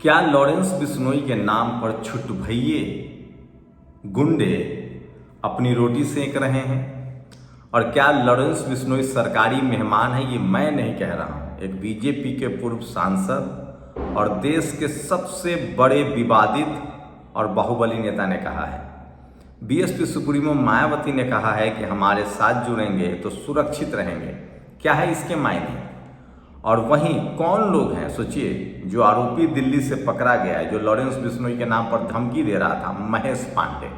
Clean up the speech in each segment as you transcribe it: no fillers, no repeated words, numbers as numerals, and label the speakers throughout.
Speaker 1: क्या लॉरेंस बिश्नोई के नाम पर छुट भइये गुंडे अपनी रोटी सेक रहे हैं? और क्या लॉरेंस बिश्नोई सरकारी मेहमान है? ये मैं नहीं कह रहा हूं, एक बीजेपी के पूर्व सांसद और देश के सबसे बड़े विवादित और बाहुबली नेता ने कहा है। बीएसपी सुप्रीमो मायावती ने कहा है कि हमारे साथ जुड़ेंगे तो सुरक्षित रहेंगे। क्या है इसके मायने? और वहीं कौन लोग हैं सोचिए, जो आरोपी दिल्ली से पकड़ा गया है, जो लॉरेंस बिश्नोई के नाम पर धमकी दे रहा था, महेश पांडे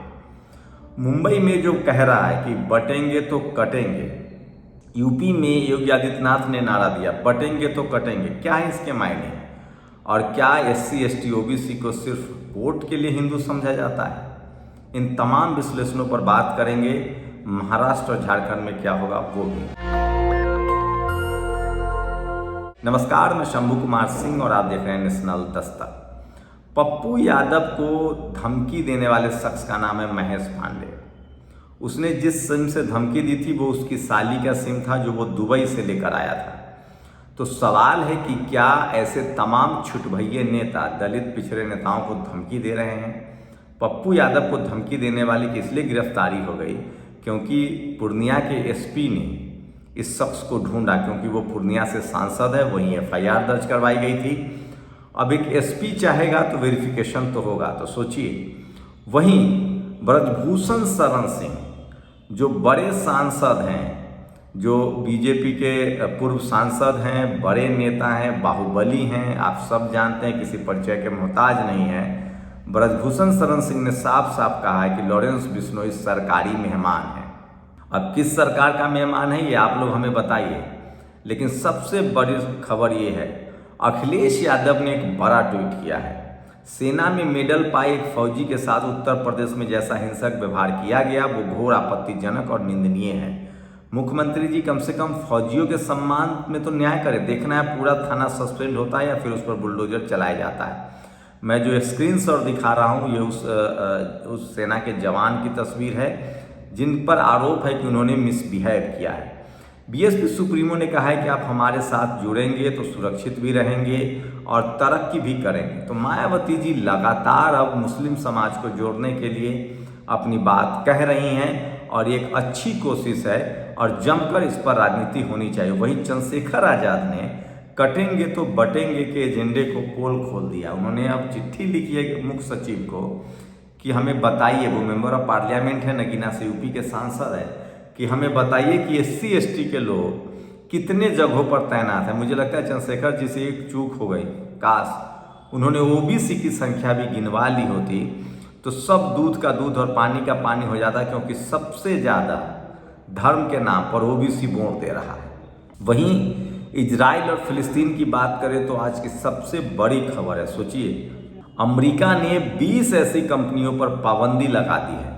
Speaker 1: मुंबई में जो कह रहा है कि बटेंगे तो कटेंगे। यूपी में योगी आदित्यनाथ ने नारा दिया बटेंगे तो कटेंगे। क्या है इसके मायने? और क्या एससी एसटी ओबीसी को सिर्फ वोट के लिए हिंदू समझा जाता है? इन तमाम विश्लेषणों पर बात करेंगे। महाराष्ट्र और झारखंड में क्या होगा वो भी। नमस्कार, मैं शंभू कुमार सिंह और आप देख रहे हैं नेशनल दस्तक। पप्पू यादव को धमकी देने वाले शख्स का नाम है महेश पांडे। उसने जिस सिम से धमकी दी थी वो उसकी साली का सिम था, जो वो दुबई से लेकर आया था। तो सवाल है कि क्या ऐसे तमाम छुटभइये नेता दलित पिछड़े नेताओं को धमकी दे रहे हैं? पप्पू यादव को धमकी देने वाले की इसलिए गिरफ्तारी हो गई क्योंकि पूर्णिया के एसपी ने इस शख्स को ढूंढा, क्योंकि वो पूर्णिया से सांसद है, वहीं एफआईआर दर्ज करवाई गई थी। अब एक एसपी चाहेगा तो वेरिफिकेशन तो होगा। तो सोचिए, वहीं ब्रजभूषण शरण सिंह जो बड़े सांसद हैं, जो बीजेपी के पूर्व सांसद हैं, बड़े नेता हैं, बाहुबली हैं, आप सब जानते हैं, किसी परिचय के मोहताज नहीं है। ब्रजभूषण शरण सिंह ने साफ साफ कहा है कि लॉरेंस बिश्नोई सरकारी मेहमान है। अब किस सरकार का मेहमान है ये आप लोग हमें बताइए। लेकिन सबसे बड़ी खबर ये है, अखिलेश यादव ने एक बड़ा ट्वीट किया है। सेना में मेडल पाए एक फौजी के साथ उत्तर प्रदेश में जैसा हिंसक व्यवहार किया गया वो घोर आपत्तिजनक और निंदनीय है। मुख्यमंत्री जी कम से कम फौजियों के सम्मान में तो न्याय करें। देखना है पूरा थाना सस्पेंड होता है या फिर उस पर बुलडोजर चलाया जाता है। मैं जो स्क्रीनशॉट दिखा रहा हूँ ये उस सेना के जवान की तस्वीर है जिन पर आरोप है कि उन्होंने मिसबिहेव किया है। बीएसपी सुप्रीमो ने कहा है कि आप हमारे साथ जुड़ेंगे तो सुरक्षित भी रहेंगे और तरक्की भी करेंगे। तो मायावती जी लगातार अब मुस्लिम समाज को जोड़ने के लिए अपनी बात कह रही हैं और ये एक अच्छी कोशिश है और जमकर इस पर राजनीति होनी चाहिए। वहीं चंद्रशेखर आजाद ने कटेंगे तो बटेंगे के एजेंडे को पोल खोल दिया। उन्होंने अब चिट्ठी लिखी है मुख्य सचिव को कि हमें बताइए, वो मेंबर ऑफ पार्लियामेंट है, नगीना से यूपी के सांसद है, कि हमें बताइए कि एससी एसटी के लोग कितने जगहों पर तैनात है। मुझे लगता है चंद्रशेखर जी से एक चूक हो गई, काश उन्होंने ओबीसी की संख्या भी गिनवा ली होती तो सब दूध का दूध और पानी का पानी हो जाता, क्योंकि सबसे ज़्यादा धर्म के नाम पर ओबीसी वोट दे रहा है। वहीं इजराइल और फिलिस्तीन की बात करें तो आज की सबसे बड़ी खबर है, सोचिए, अमेरिका ने 20 ऐसी कंपनियों पर पाबंदी लगा दी है।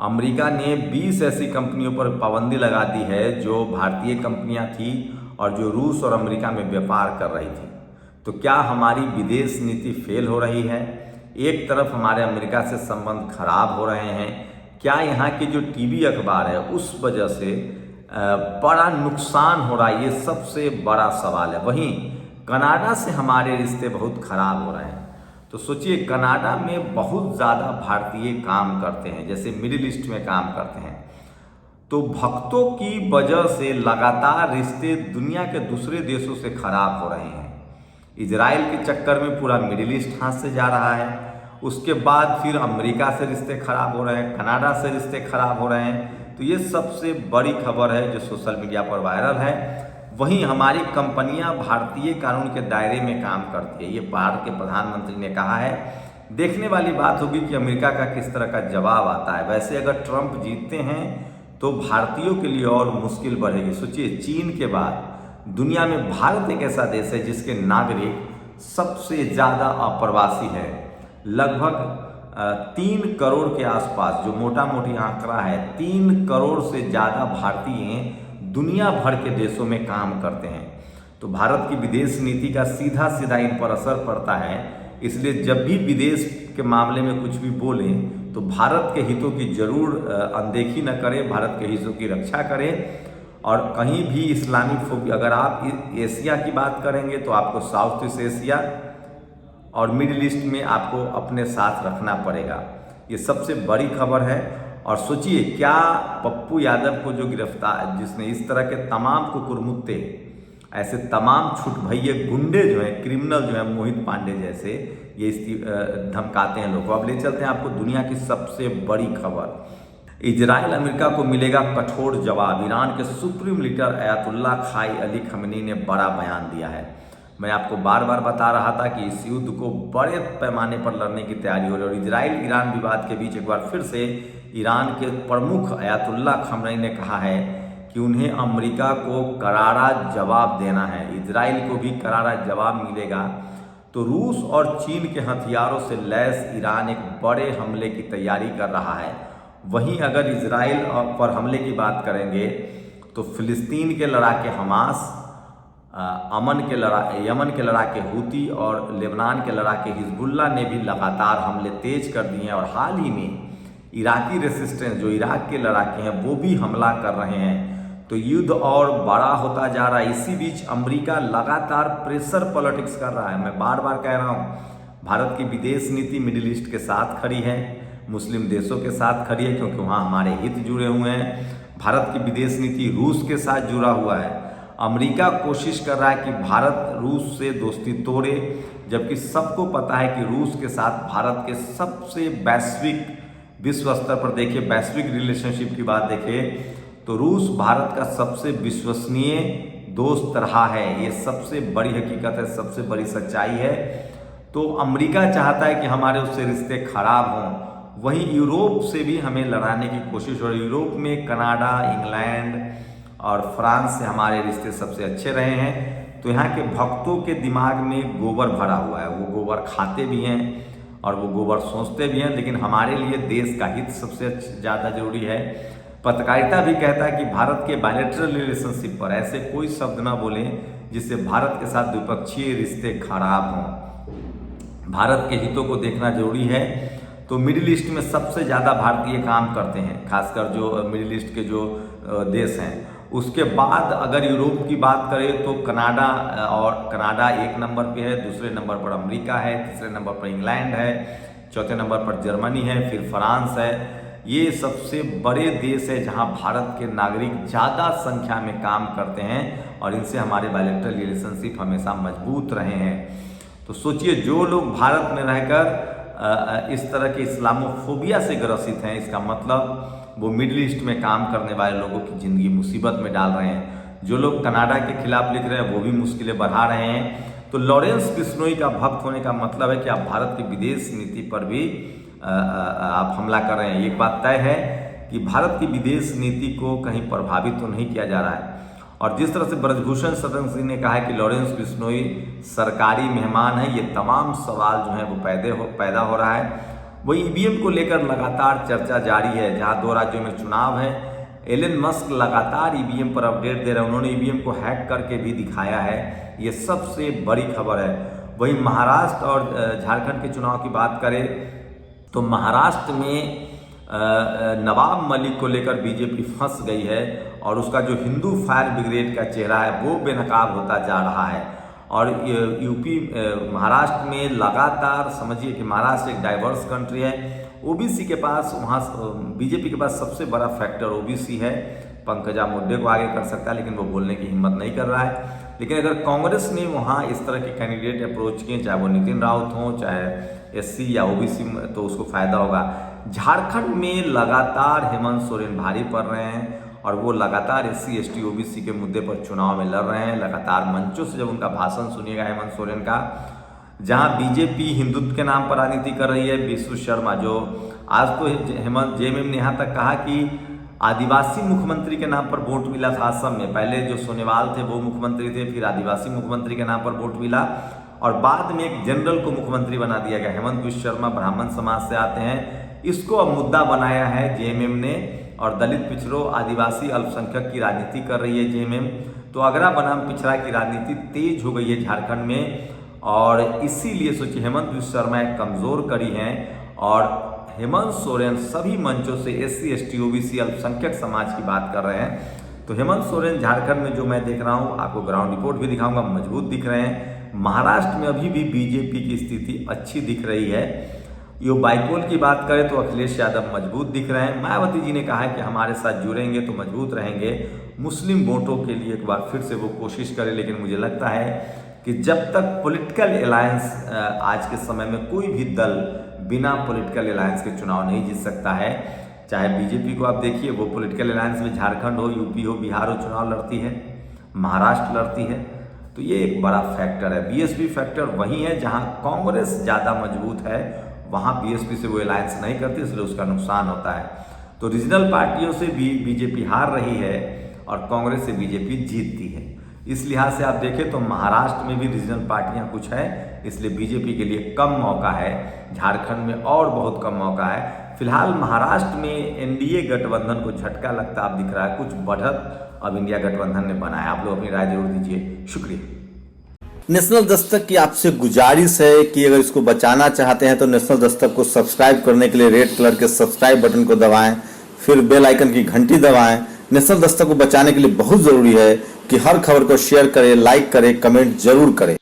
Speaker 1: अमेरिका ने 20 ऐसी कंपनियों पर पाबंदी लगा दी है जो भारतीय कंपनियां थी और जो रूस और अमेरिका में व्यापार कर रही थी। तो क्या हमारी विदेश नीति फेल हो रही है? एक तरफ हमारे अमेरिका से संबंध खराब हो रहे हैं, क्या यहाँ की जो टीवी अखबार है उस वजह से बड़ा नुकसान हो रहा है? ये सबसे बड़ा सवाल है। वहीं कनाडा से हमारे रिश्ते बहुत खराब हो रहे हैं। तो सोचिए, कनाडा में बहुत ज़्यादा भारतीय काम करते हैं, जैसे मिडिल ईस्ट में काम करते हैं। तो भक्तों की वजह से लगातार रिश्ते दुनिया के दूसरे देशों से खराब हो रहे हैं। इजराइल के चक्कर में पूरा मिडिल ईस्ट हाथ से जा रहा है, उसके बाद फिर अमेरिका से रिश्ते खराब हो रहे हैं, कनाडा से रिश्ते खराब हो रहे हैं। तो ये सबसे बड़ी खबर है जो सोशल मीडिया पर वायरल है। वहीं हमारी कंपनियां भारतीय कानून के दायरे में काम करती है, ये भारत के प्रधानमंत्री ने कहा है। देखने वाली बात होगी कि अमेरिका का किस तरह का जवाब आता है। वैसे अगर ट्रंप जीतते हैं तो भारतीयों के लिए और मुश्किल बढ़ेगी। सोचिए, चीन के बाद दुनिया में भारत एक ऐसा देश है जिसके नागरिक सबसे ज़्यादा अप्रवासी है। लगभग 3 करोड़ के आसपास, जो मोटा मोटी आंकड़ा है, 3 करोड़ से ज़्यादा भारतीय दुनिया भर के देशों में काम करते हैं। तो भारत की विदेश नीति का सीधा सीधा इन पर असर पड़ता है। इसलिए जब भी विदेश के मामले में कुछ भी बोलें तो भारत के हितों की जरूर अनदेखी न करें, भारत के हितों की रक्षा करें। और कहीं भी इस्लामिक फोबिया, अगर आप एशिया की बात करेंगे तो आपको साउथ ईस्ट एशिया और मिडिल ईस्ट में आपको अपने साथ रखना पड़ेगा। ये सबसे बड़ी खबर है। और सोचिए, क्या पप्पू यादव को जो गिरफ्तार, जिसने इस तरह के तमाम कुकुरमुत्ते, ऐसे तमाम छुटभैये गुंडे जो हैं, क्रिमिनल जो हैं, मोहित पांडे जैसे, ये धमकाते हैं लोगों को। अब ले चलते हैं आपको दुनिया की सबसे बड़ी खबर। इजराइल अमेरिका को मिलेगा कठोर जवाब। ईरान के सुप्रीम लीडर अयातुल्ला खाई अली खमेनी ने बड़ा बयान दिया है। मैं आपको बार बार बता रहा था कि इस युद्ध को बड़े पैमाने पर लड़ने की तैयारी हो रही है। और इजराइल ईरान विवाद के बीच एक बार फिर से ईरान के प्रमुख अयातुल्ला खमेनी ने कहा है कि उन्हें अमेरिका को करारा जवाब देना है। इजराइल को भी करारा जवाब मिलेगा तो रूस और चीन के हथियारों से लैस ईरान एक बड़े हमले की तैयारी कर रहा है। वहीं अगर इजराइल पर हमले की बात करेंगे तो फिलिस्तीन के लड़ाके हमास, यमन के लड़ाके हूती और लेबनान के लड़ाके हिजबुल्ला ने भी लगातार हमले तेज कर दिए हैं। और हाल ही में इराकी रेसिस्टेंस, जो इराक के लड़ाके हैं, वो भी हमला कर रहे हैं। तो युद्ध और बड़ा होता जा रहा है। इसी बीच अमेरिका लगातार प्रेशर पॉलिटिक्स कर रहा है। मैं बार बार कह रहा हूँ, भारत की विदेश नीति मिडिल ईस्ट के साथ खड़ी है, मुस्लिम देशों के साथ खड़ी है, क्योंकि वहाँ हमारे हित जुड़े हुए हैं। भारत की विदेश नीति रूस के साथ जुड़ा हुआ है। अमेरिका कोशिश कर रहा है कि भारत रूस से दोस्ती तोड़े, जबकि सबको पता है कि रूस के साथ भारत के सबसे वैश्विक, विश्व स्तर पर देखिए, वैश्विक रिलेशनशिप की बात देखिए तो रूस भारत का सबसे विश्वसनीय दोस्त रहा है। ये सबसे बड़ी हकीकत है, सबसे बड़ी सच्चाई है। तो अमेरिका चाहता है कि हमारे उससे रिश्ते खराब हों। वहीं यूरोप से भी हमें लड़ाने की कोशिश हो रही है। यूरोप में कनाडा, इंग्लैंड और फ्रांस से हमारे रिश्ते सबसे अच्छे रहे हैं। तो यहाँ के भक्तों के दिमाग में गोबर भरा हुआ है। वो गोबर खाते भी हैं और वो गोबर सोचते भी हैं, लेकिन हमारे लिए देश का हित सबसे ज़्यादा जरूरी है। पत्रकारिता भी कहता है कि भारत के बायलैटरल रिलेशनशिप पर ऐसे कोई शब्द ना बोलें जिससे भारत के साथ द्विपक्षीय रिश्ते खराब हों। भारत के हितों को देखना जरूरी है। तो मिडिल ईस्ट में सबसे ज़्यादा भारतीय काम करते हैं, खासकर जो मिडिल ईस्ट के जो देश हैं। उसके बाद अगर यूरोप की बात करें तो कनाडा एक नंबर पे है, दूसरे नंबर पर अमेरिका है, तीसरे नंबर पर इंग्लैंड है, चौथे नंबर पर जर्मनी है, फिर फ्रांस है। ये सबसे बड़े देश है जहां भारत के नागरिक ज़्यादा संख्या में काम करते हैं और इनसे हमारे बायलैटरल रिलेशनशिप हमेशा मजबूत रहे हैं। तो सोचिए, जो लोग भारत में रहकर इस तरह के इस्लामोफोबिया से ग्रसित हैं, इसका मतलब वो मिडिल ईस्ट में काम करने वाले लोगों की ज़िंदगी मुसीबत में डाल रहे हैं। जो लोग कनाडा के खिलाफ लिख रहे हैं वो भी मुश्किलें बढ़ा रहे हैं। तो लॉरेंस बिश्नोई का भक्त होने का मतलब है कि आप भारत की विदेश नीति पर भी आप हमला कर रहे हैं। एक बात तय है कि भारत की विदेश नीति को कहीं प्रभावित तो नहीं किया जा रहा है। और जिस तरह से ब्रजभूषण शरण सिंह ने कहा है कि लॉरेंस बिश्नोई सरकारी मेहमान है, ये तमाम सवाल जो हैं वो पैदा हो रहा है। वही ईवीएम को लेकर लगातार चर्चा जारी है। जहां 2 राज्यों में चुनाव है, एलन मस्क लगातार ईवीएम पर अपडेट दे रहे हैं। उन्होंने ईवीएम को हैक करके भी दिखाया है। ये सबसे बड़ी खबर है। वहीं महाराष्ट्र और झारखंड के चुनाव की बात करें तो महाराष्ट्र में नवाब मलिक को लेकर बीजेपी फंस गई है और उसका जो हिंदू फायर ब्रिगेड का चेहरा है वो बेनकाब होता जा रहा है। और यूपी महाराष्ट्र में लगातार, समझिए कि महाराष्ट्र एक डाइवर्स कंट्री है। ओबीसी के पास, वहाँ बीजेपी के पास सबसे बड़ा फैक्टर ओबीसी है। पंकजा मुंडे को आगे कर सकता है, लेकिन वो बोलने की हिम्मत नहीं कर रहा है। लेकिन अगर कांग्रेस ने वहाँ इस तरह के कैंडिडेट अप्रोच किए, चाहे वो नितिन राउत हों, चाहे एससी या ओबीसी, तो उसको फायदा होगा। झारखंड में लगातार हेमंत सोरेन भारी पड़ रहे हैं और वो लगातार एससी एसटी ओबीसी के मुद्दे पर चुनाव में लड़ रहे हैं। लगातार मंचों से जब उनका भाषण सुनिएगा हेमंत सोरेन का, जहां बीजेपी हिंदुत्व के नाम पर राजनीति कर रही है। विष्णु शर्मा, जो आज तो हेमंत जेएमएम ने यहाँ तक कहा कि आदिवासी मुख्यमंत्री के नाम पर वोट मिला था असम में। पहले जो सोनेवाल थे वो मुख्यमंत्री थे, फिर आदिवासी मुख्यमंत्री के नाम पर वोट मिला और बाद में एक जनरल को मुख्यमंत्री बना दिया गया। हेमंत विश्व शर्मा ब्राह्मण समाज से आते हैं। इसको अब मुद्दा बनाया है जेएमएम ने और दलित पिछड़ों, आदिवासी, अल्पसंख्यक की राजनीति कर रही है जेएमएम। तो अगरा बनाम पिछड़ा की राजनीति तेज हो गई है झारखंड में और इसीलिए सोचिए हेमंत विश्व शर्मा एक कमजोर कड़ी हैं और हेमंत सोरेन सभी मंचों से एससी एसटी ओबीसी अल्पसंख्यक समाज की बात कर रहे हैं। तो हेमंत सोरेन झारखंड में जो मैं देख रहा हूँ, आपको ग्राउंड रिपोर्ट भी दिखाऊंगा, मजबूत दिख रहे हैं। महाराष्ट्र में अभी भी बीजेपी की स्थिति अच्छी दिख रही है। यो बाइपोल की बात करें तो अखिलेश यादव मजबूत दिख रहे हैं। मायावती जी ने कहा है कि हमारे साथ जुड़ेंगे तो मजबूत रहेंगे, मुस्लिम वोटों के लिए एक बार फिर से वो कोशिश करें। लेकिन मुझे लगता है कि जब तक पॉलिटिकल अलायंस, आज के समय में कोई भी दल बिना पॉलिटिकल अलायंस के चुनाव नहीं जीत सकता है। चाहे बीजेपी को आप देखिए, वो पॉलिटिकल अलायंस में झारखंड हो, यूपी हो, बिहार हो चुनाव लड़ती है, महाराष्ट्र लड़ती है, तो ये एक बड़ा फैक्टर है। बीएसपी फैक्टर वही है जहां कांग्रेस ज़्यादा मजबूत है, वहां बीएसपी से वो अलायंस नहीं करती, इसलिए उसका नुकसान होता है। तो रीजनल पार्टियों से भी बीजेपी हार रही है और कांग्रेस से बीजेपी जीतती है। इस लिहाज से आप देखें तो महाराष्ट्र में भी रीजनल पार्टियां कुछ है, इसलिए बीजेपी के लिए कम मौका है। झारखंड में और बहुत कम मौका है। फिलहाल महाराष्ट्र में एनडीए गठबंधन को झटका लगता आप दिख रहा है, कुछ बढ़त अब इंडिया गठबंधन ने बनाया। आप लोग अपनी राय जरूर दीजिए। शुक्रिया।
Speaker 2: नेशनल दस्तक की आपसे गुजारिश है कि अगर इसको बचाना चाहते हैं तो नेशनल दस्तक को सब्सक्राइब करने के लिए रेड कलर के सब्सक्राइब बटन को दबाएं, फिर बेल आइकन की घंटी दबाएं। नेशनल दस्तक को बचाने के लिए बहुत जरूरी है कि हर खबर को शेयर करें, लाइक करें, कमेंट जरूर करें।